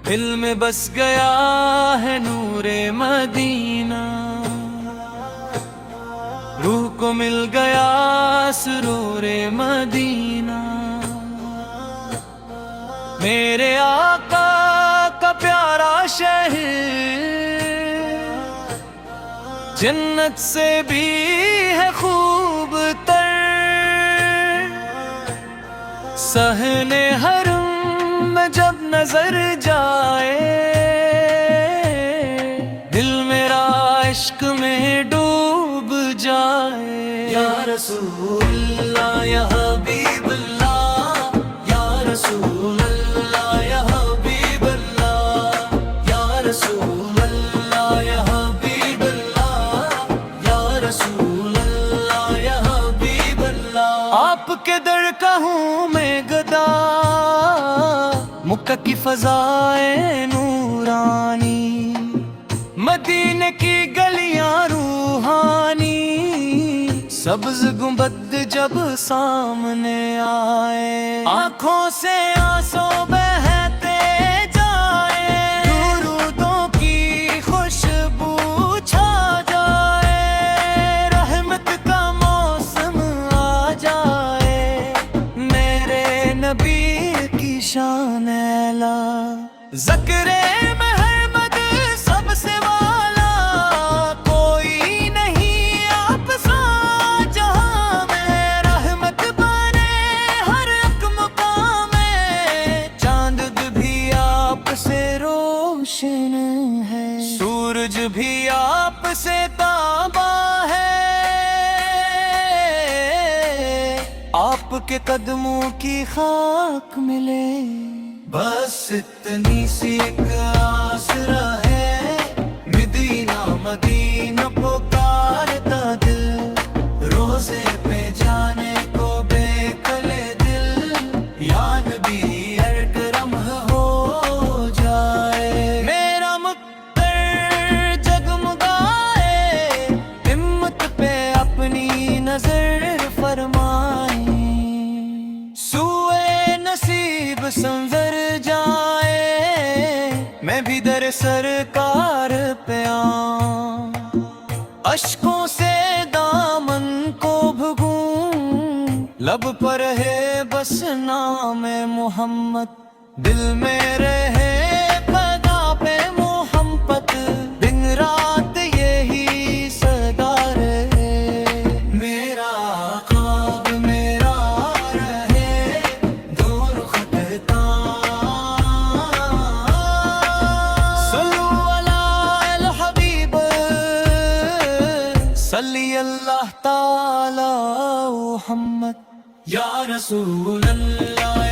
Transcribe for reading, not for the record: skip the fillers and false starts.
دل میں بس گیا ہے نور مدینہ، روح کو مل گیا سرور مدینہ، میرے آقا کا پیارا شہر جنت سے بھی ہے خوب تر، صحن حرم میں جب نظر جائے دل میرا عشق میں ڈوب جائے۔ یا رسول اللہ یا حبیب اللہ، یا رسول اللہ یا حبیب اللہ، یا رسول اللہ یا حبیب اللہ، یا رسول اللہ یا حبیب اللہ۔ آپ کے در کا ہوں میں گدا، مکہ کی فضائیں نورانی، مدینے کی گلیاں روحانی، سبز گنبد جب سامنے آئے آنکھوں سے آنسو بہتے جائے، درودوں کی خوشبو چھا جائے، رحمت کا موسم آ جائے، میرے نبی کی شان اعلیٰ، ذکر محمد سب سے والا، کوئی نہیں آپ سا جہاں میں، رحمت بنے ہر ایک مقام میں، چاند بھی آپ سے روشن ہے، سورج بھی آپ سے تاباں ہے، آپ کے قدموں کی خاک ملے، بس اتنی سی ایک آسرا ہے، مدینہ مدینہ پکارتا دل، روزے پہ جانے کو بے کلے دل، یا نبی اکرم ہو جائے، میرا مقتر جگمگائے، ہمت پہ اپنی نظر فرمائیں، سوئے نصیب سنظر جائے، میں بھی در سرکار پہ آؤں، اشکوں سے دامن کو بھگوں، لب پر ہے بس نام محمد، دل میں رہے پدا پہ محبت، دن رات یہی صدا رہے، میرا خواب میرا رہے دور خطتا، صلو علی الحبیب صلی اللہ تعالی محمد، یا رسول اللہ